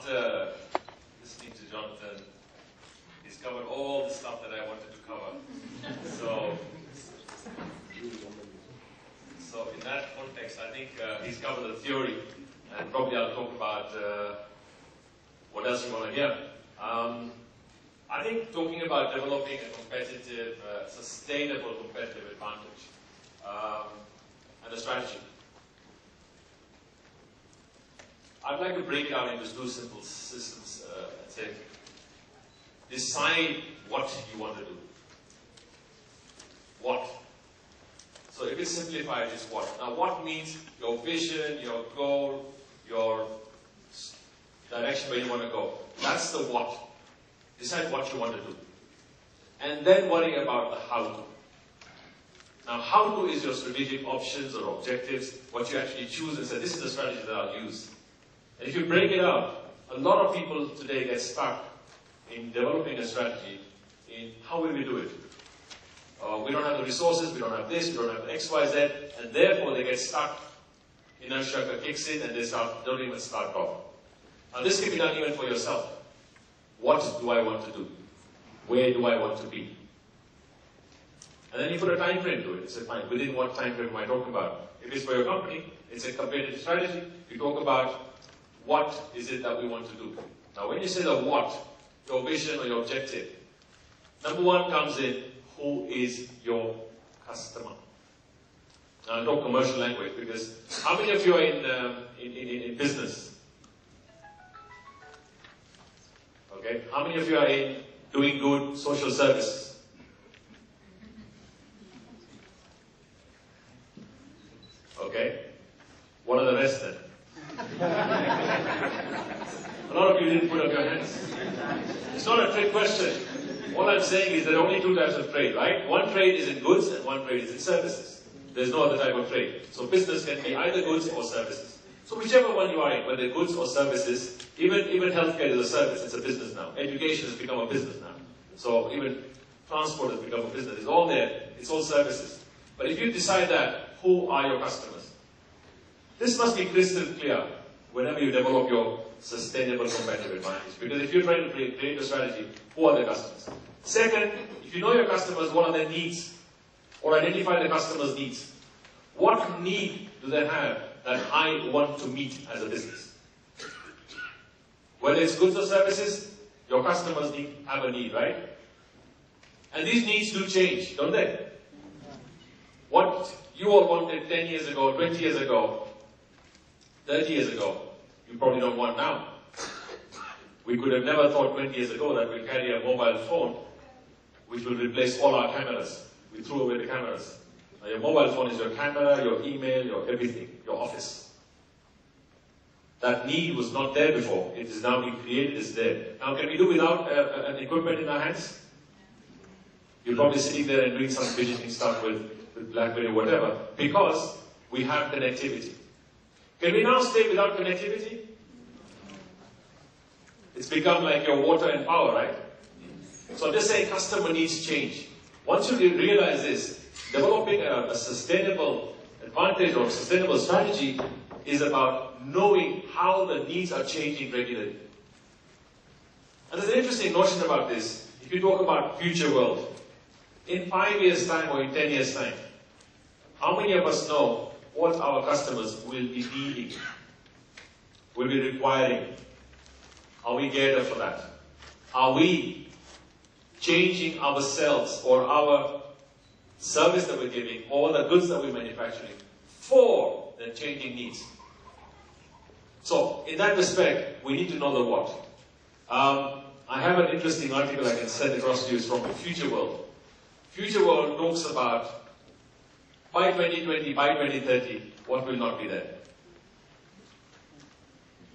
after listening to Jonathan, he's covered all the stuff that I wanted to cover. So in that context, I think he's covered the theory, and probably I'll talk about what else you want to hear. I think talking about developing a competitive, sustainable competitive advantage and a strategy. I'd like to break it out into two simple systems and say, decide what you want to do. What? So if it's simplified, it's what. Now what means your vision, your goal, your direction where you want to go. That's the what. Decide what you want to do. And then worry about the how to. Now how to is your strategic options or objectives, what you actually choose and say, this is the strategy that I'll use. And if you break it out, a lot of people today get stuck in developing a strategy in how will we do it. We don't have the resources, we don't have this, we don't have X, Y, Z, and therefore they get stuck. Inertia kicks in and they don't even start off. Now this can be done even for yourself. What do I want to do? Where do I want to be? And then you put a time frame to it. You say, fine, within what time frame am I talking about? If it's for your company, it's a competitive strategy. You talk about what is it that we want to do. Now when you say the what, your vision or your objective, number one comes in, who is your customer? Now I'll talk commercial language because how many of you are in business? Okay, how many of you are in doing good social service? Okay, what are the rest then? A lot of you didn't put up your hands. It's not a trick question. All I'm saying is there are only two types of trade, right? One trade is in goods and one trade is in services. There's no other type of trade. So business can be either goods or services. So whichever one you are in, whether goods or services, even healthcare is a service, it's a business now. Education has become a business now. So even transport has become a business. It's all there. It's all services. But if you decide that, who are your customers? This must be crystal clear whenever you develop your sustainable competitive advantage. Because if you're trying to create a strategy, who are the customers? Second, if you know your customers, what are their needs? Or identify the customer's needs. What need do they have that I want to meet as a business? Whether it's goods or services, your customers have a need, right? And these needs do change, don't they? What you all wanted 10 years ago, 20 years ago, 30 years ago, you probably don't want now. We could have never thought 20 years ago that we'll carry a mobile phone which will replace all our cameras. We threw away the cameras. Now your mobile phone is your camera, your email, your everything, your office. That need was not there before. It is now being created, it's there. Now can we do without an equipment in our hands? You're probably sitting there and doing some fidgeting stuff with BlackBerry or whatever, because we have connectivity. Can we now stay without connectivity? It's become like your water and power, right? So I'm just saying customer needs change. Once you realize this, developing a sustainable advantage or sustainable strategy is about knowing how the needs are changing regularly. And there's an interesting notion about this. If you talk about future world, in 5 years' time or in 10 years' time, how many of us know what our customers will be needing, will be requiring? Are we geared up for that? Are we changing ourselves or our service that we're giving or the goods that we're manufacturing for the changing needs? So, in that respect, we need to know the what. I have an interesting article I can send across to you. It's from the Future World. Future World talks about by 2020, by 2030, what will not be there.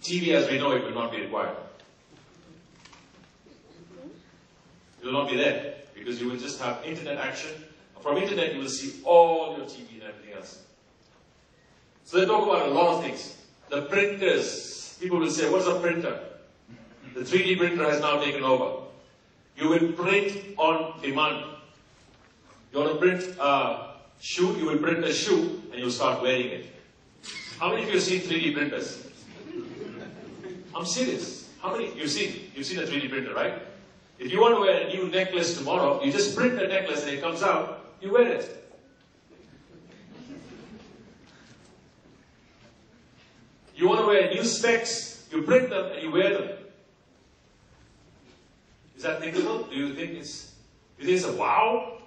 TV as we know it will not be required. It will not be there because you will just have internet action. From internet you will see all your TV and everything else. So they talk about a lot of things. The printers, people will say, what's a printer? The 3D printer has now taken over. You will print on demand. You want to print a shoe, you will print a shoe and you'll start wearing it. How many of you have seen 3D printers? I'm serious. How many, you've seen a 3D printer, right? If you want to wear a new necklace tomorrow, you just print the necklace and it comes out, you wear it. You want to wear new specs, you print them and you wear them. Is that thinkable? Do you think it's a wow?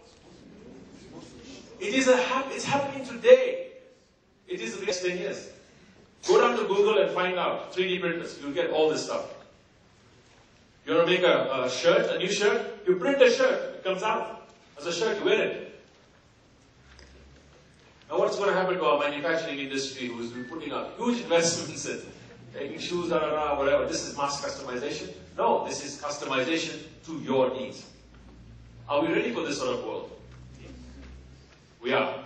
It's happening today. It is the next 10 years. Go down to Google and find out 3D printers. You'll get all this stuff. You want to make a shirt, a new shirt? You print a shirt. It comes out as a shirt. You wear it. Now what's going to happen to our manufacturing industry who's been putting up huge investments in making shoes, whatever. This is mass customization. No, this is customization to your needs. Are we ready for this sort of world? We are.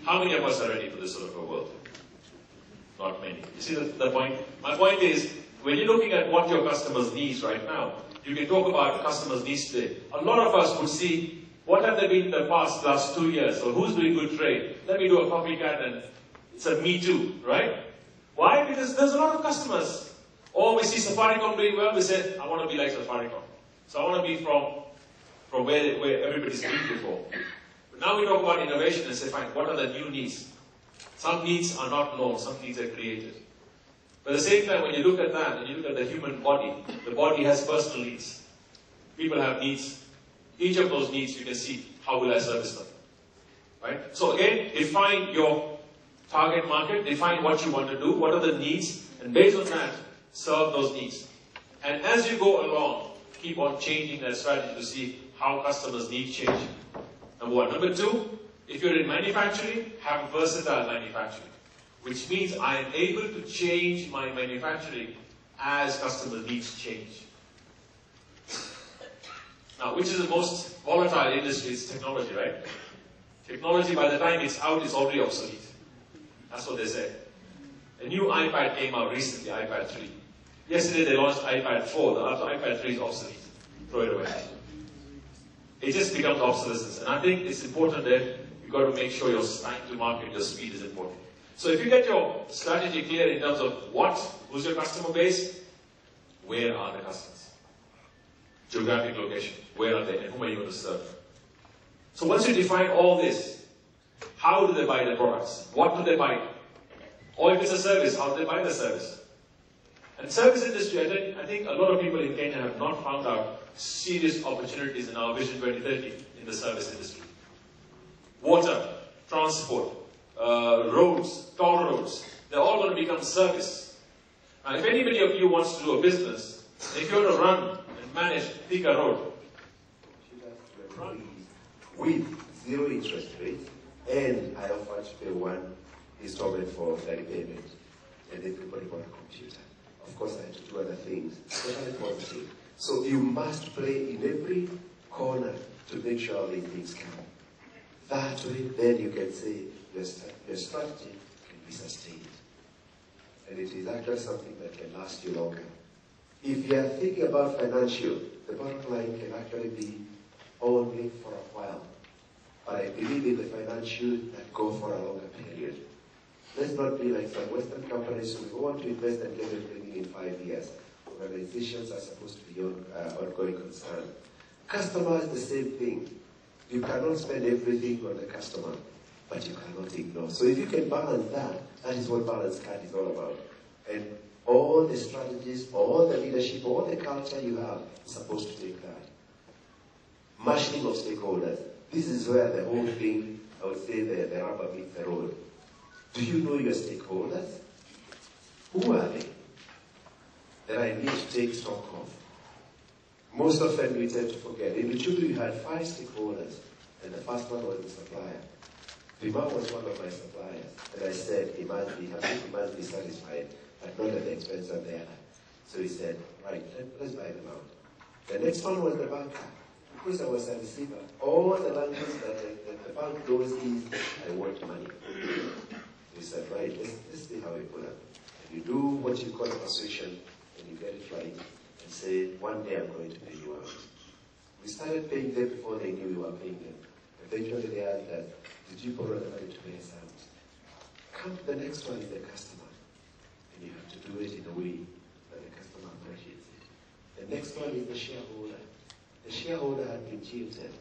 How many of us are ready for this sort of a world? Not many. You see the point? My point is, when you're looking at what your customers need right now, you can talk about customers' needs today. A lot of us would see, what have they been in the last 2 years? Or who's doing good trade? Let me do a copycat and it's a me too, right? Why? Because there's a lot of customers. Or we see Safaricom doing well, we say, I want to be like Safaricom. So I want to be from where everybody's been before. But now we talk about innovation and say, fine, what are the new needs? Some needs are not known, some needs are created. But at the same time, when you look at that, and you look at the human body, the body has personal needs. People have needs. Each of those needs, you can see, how will I service them? Right? So again, define your target market, define what you want to do, what are the needs, and based on that, serve those needs. And as you go along, keep on changing that strategy to see how customers' needs change. Number one. Number two, if you're in manufacturing, have versatile manufacturing. Which means I am able to change my manufacturing as customer needs change. Now, which is the most volatile industry? It's technology, right? Technology, by the time it's out, is already obsolete. That's what they say. A new iPad came out recently, iPad 3. Yesterday they launched iPad 4. The iPad 3 is obsolete. Throw it away. It just becomes obsolescence. And I think it's important that you've got to make sure your time to market, your speed is important. So if you get your strategy clear in terms of who's your customer base, where are the customers? Geographic location, where are they and whom are you going to serve? So once you define all this, how do they buy the products? What do they buy? Or if it's a service, how do they buy the service? And service industry, I think a lot of people in Kenya have not found out serious opportunities in our Vision 2030 in the service industry. Water, transport, roads, toll roads, they're all going to become service. Now, if anybody of you wants to do a business, if you want to run and manage Thika Road, with zero interest rate, and I offer to pay one installment for the repayment, and everybody got a computer. Of course, I had to do other things. Totally positive. So you must play in every corner to make sure these things come. That way, then you can say your strategy can be sustained. And it is actually something that can last you longer. If you are thinking about financial, the bottom line can actually be only for a while. But I believe in the financial that go for a longer period. Let's not be like some Western companies who want to invest and get everything in 5 years. Organizations are supposed to be ongoing concern. Customer is the same thing. You cannot spend everything on the customer, but you cannot ignore. So if you can balance that, that is what Balance Card is all about. And all the strategies, all the leadership, all the culture you have is supposed to take that. Mashing of stakeholders. This is where the whole thing, I would say, the rubber meets the road. Do you know your stakeholders? Who are they that I need to take stock of? Most often we tend to forget. In Uchumi, we had 5 stakeholders, and the first one was the supplier. Vima was one of my suppliers, and I said he must be satisfied, but not at the expense of the other. So he said, right, let's buy them out. The next one was the banker, because I was a receiver. All the language that the bank knows is, I want money. We said, right, let's see how we put up. And you do what you call a persuasion, and you get it right, and say, one day I'm going to pay you out. We started paying them before they knew we were paying them. Eventually they asked us, did you borrow the money to pay us out? The next one is the customer. And you have to do it in a way that the customer appreciates. The next one is the shareholder. The shareholder had been jilted.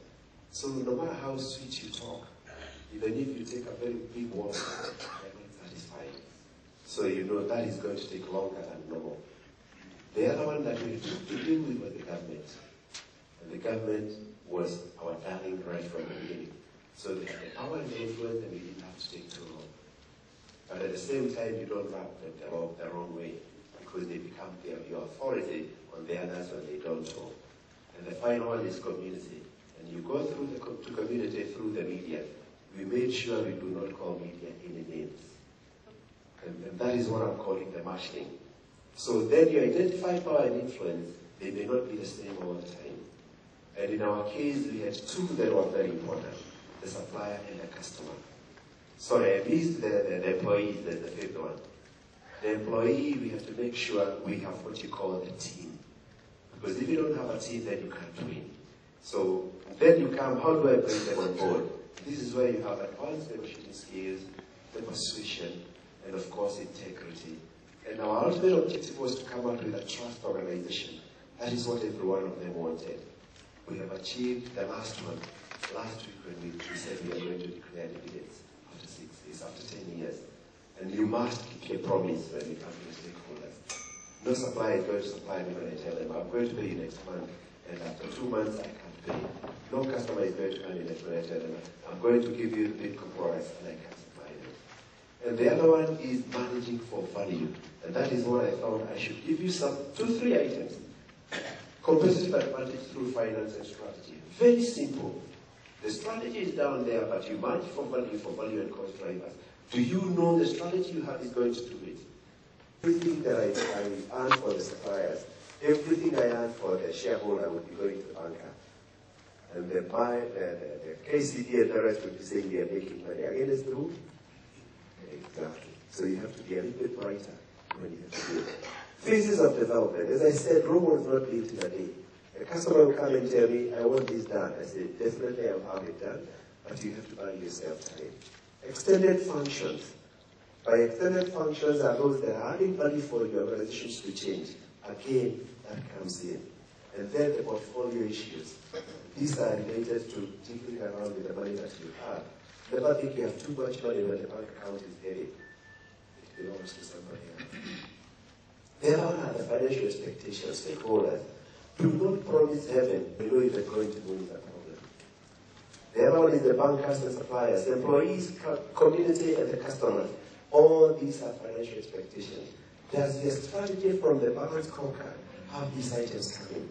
So no matter how sweet you talk, even if you take a very big one, they're not satisfied. So you know that is going to take longer than normal. The other one that we took to deal with was the government. And the government was our darling right from the beginning. So they had the power and the influence, and we didn't have to take too long. But at the same time, you don't rub them the wrong way, because they become your authority on the others when they don't know. And the final one is community. And you go through the community through the media. We made sure we do not call media any names. And that is what I'm calling the marshalling. So then you identify power and influence. They may not be the same all the time. And in our case, we had two that were very important, the supplier and the customer. Sorry, I missed the employee, the fifth one. The employee, we have to make sure we have what you call a team. Because if you don't have a team, then you can't win. So then you come, how do I bring them on board? This is where you have advanced negotiating skills, the persuasion, and of course integrity. And our ultimate objective was to come up with a trust organization. That is what every one of them wanted. We have achieved the last one. Last week when we said we are going to declare dividends after 6 years, after 10 years. And you must keep your promise when you come to the stakeholders. No supplier is going to supply me when I tell them, I'm going to pay you next month, and after 2 months I can't pay. No customer is going to come in when I tell them, I'm going to give you the big compromise, and I can't supply them. And the other one is managing for value. And that is what I thought I should give you some 2-3 items. Competitive advantage through finance and strategy. Very simple. The strategy is down there, but you manage for value and cost drivers. Do you know the strategy you have is going to do it? Everything that I earn for the suppliers, everything I earn for the shareholder would be going to the banker. And the KCD and the rest would be saying they are making money. Again, it's true? Exactly. So you have to be a little bit brighter when you have to do it. Phases of development. As I said, Rome was not built in a day. A customer will come and tell me, I want this done. I say, definitely I'll have it done, but you have to buy yourself time. Extended functions. By extended functions are those that are adding value for your organizations to change. Again, that comes in. And then the portfolio issues. These are related to tinkering around with the money that you have. Never think you have too much money when the bank account is heavy. It belongs to somebody else. There are the financial expectations, stakeholders. Do not promise heaven, you know if they're going to win the problem. The other one is the bankers and suppliers, the employees, community, and the customers. All these are financial expectations. Does your strategy from the balance scorecard have these items coming?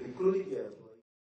Including your